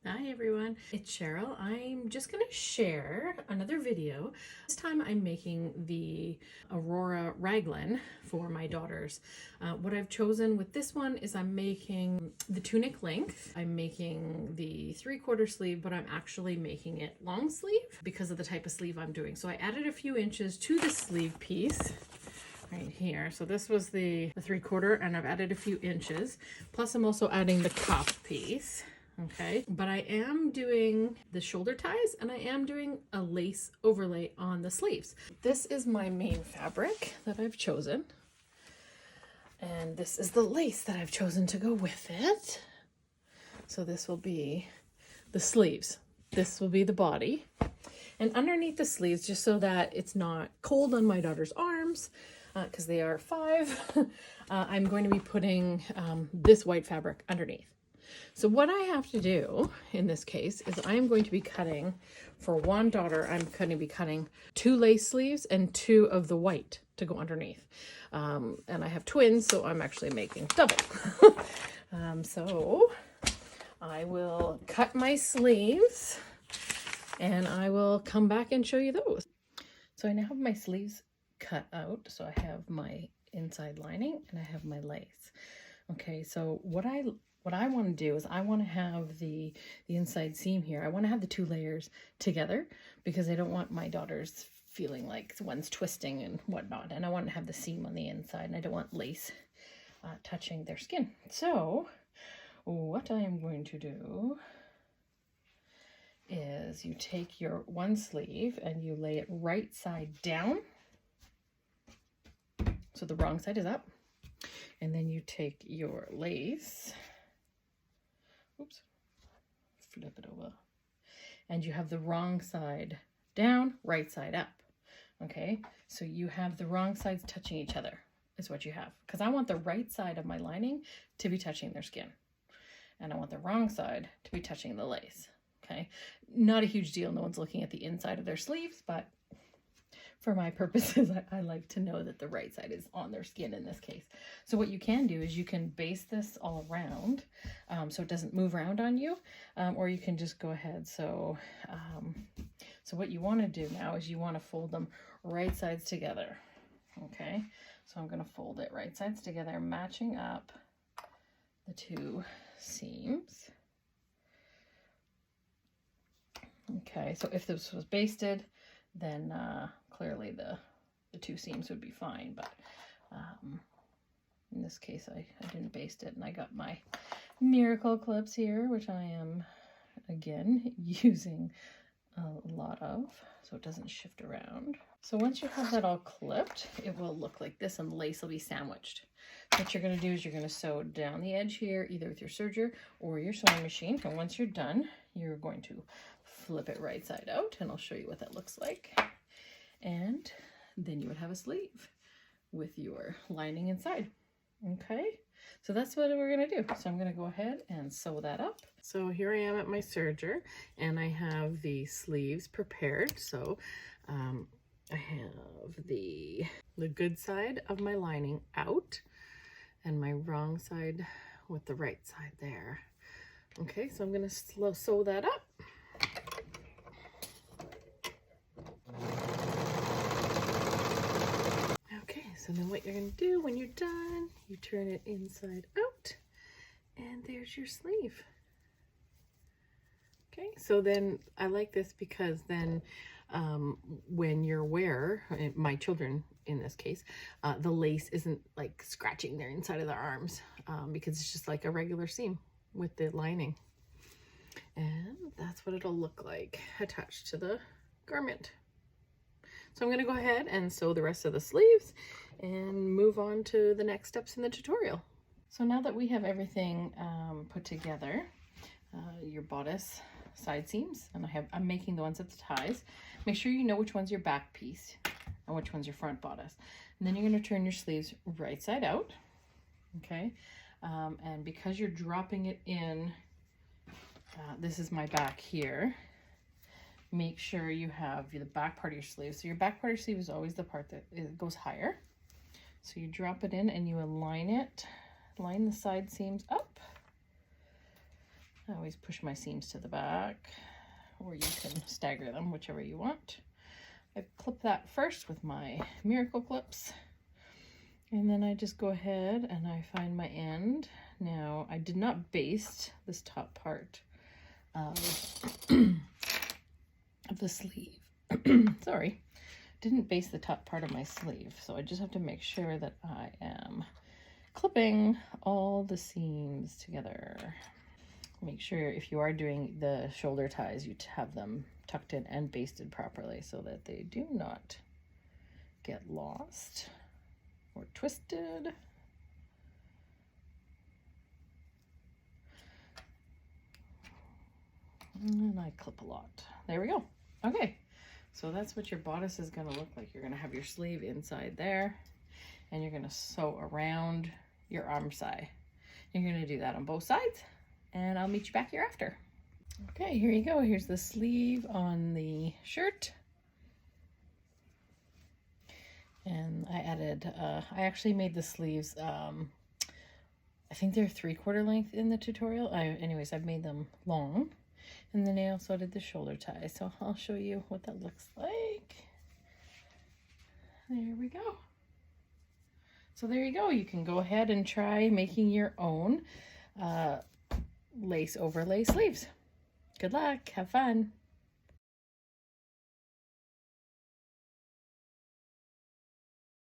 Hi everyone, it's Cheryl. I'm just going to share another video. This time I'm making the Aurora Raglan for my daughters. What I've chosen with this one is I'm making the tunic length. I'm making the 3/4 sleeve, but I'm actually making it long sleeve because of the type of sleeve I'm doing. So I added a few inches to the sleeve piece right here. So this was the 3/4 and I've added a few inches. Plus I'm also adding the cuff piece. Okay, but I am doing the shoulder ties and I am doing a lace overlay on the sleeves. This is my main fabric that I've chosen. And this is the lace that I've chosen to go with it. So this will be the sleeves. This will be the body. And underneath the sleeves, just so that it's not cold on my daughter's arms, because they are 5, I'm going to be putting this white fabric underneath. So what I have to do in this case is I'm going to be cutting, for one daughter, I'm going to be cutting 2 lace sleeves and 2 of the white to go underneath. And I have twins, so I'm actually making double. So I will cut my sleeves and I will come back and show you those. So I now have my sleeves cut out. So I have my inside lining and I have my lace. Okay, so what I want to do is I want to have the inside seam here. I want to have the 2 layers together because I don't want my daughters feeling like one's twisting and whatnot. And I want to have the seam on the inside and I don't want lace touching their skin. So what I am going to do is you take your one sleeve and you lay it right side down. So the wrong side is up. And then you take your lace, oops, flip it over, and you have the wrong side down, right side up. Okay, so you have the wrong sides touching each other is what you have, because I want the right side of my lining to be touching their skin and I want the wrong side to be touching the lace. Okay, not a huge deal, no one's looking at the inside of their sleeves, but for my purposes, I like to know that the right side is on their skin in this case. So what you can do is you can base this all around so it doesn't move around on you, or you can just go ahead. So what you want to do now is you want to fold them right sides together. Okay, so I'm going to fold it right sides together, matching up the 2 seams. Okay, so if this was basted, then clearly the 2 seams would be fine, but in this case I didn't baste it, and I got my miracle clips here, which I am again using a lot of so it doesn't shift around. So once you have that all clipped, it will look like this and the lace will be sandwiched. What you're going to do is you're going to sew down the edge here, either with your serger or your sewing machine, and once you're done, you're going to flip it right side out, and I'll show you what that looks like. And then you would have a sleeve with your lining inside. Okay, so that's what we're going to do. So I'm going to go ahead and sew that up. So here I am at my serger, and I have the sleeves prepared. So I have the good side of my lining out and my wrong side with the right side there. Okay, so I'm going to sew that up. Okay, so then what you're going to do when you're done, you turn it inside out, and there's your sleeve. Okay, so then I like this because then when you're wearer, my children in this case, the lace isn't like scratching their inside of their arms because it's just like a regular seam with the lining. And that's what it'll look like attached to the garment. So I'm going to go ahead and sew the rest of the sleeves and move on to the next steps in the tutorial. So now that we have everything put together, your bodice side seams, and I'm making the ones at the ties. Make sure you know which one's your back piece and which one's your front bodice. And then you're going to turn your sleeves right side out. Okay, and because you're dropping it in, this is my back here. Make sure you have the back part of your sleeve. So your back part of your sleeve is always the part that goes higher. So you drop it in and you align it, line the side seams up. I always push my seams to the back, or you can stagger them, whichever you want. I clip that first with my miracle clips, and then I just go ahead and I find my end. Now, I did not baste this top part of the sleeve. Sorry, didn't baste the top part of my sleeve, so I just have to make sure that I am clipping all the seams together. Make sure if you are doing the shoulder ties, you have them tucked in and basted properly so that they do not get lost or twisted. And I clip a lot. There we go. Okay, so that's what your bodice is going to look like. You're going to have your sleeve inside there, and you're going to sew around your arm side. You're going to do that on both sides, and I'll meet you back here after. Okay, here you go. Here's the sleeve on the shirt. And I added, I actually made the sleeves, I think they're 3/4 length in the tutorial. Anyways, I've made them long. And then I also did the shoulder tie. So I'll show you what that looks like. There we go. So there you go. You can go ahead and try making your own lace overlay sleeves. Good luck. Have fun.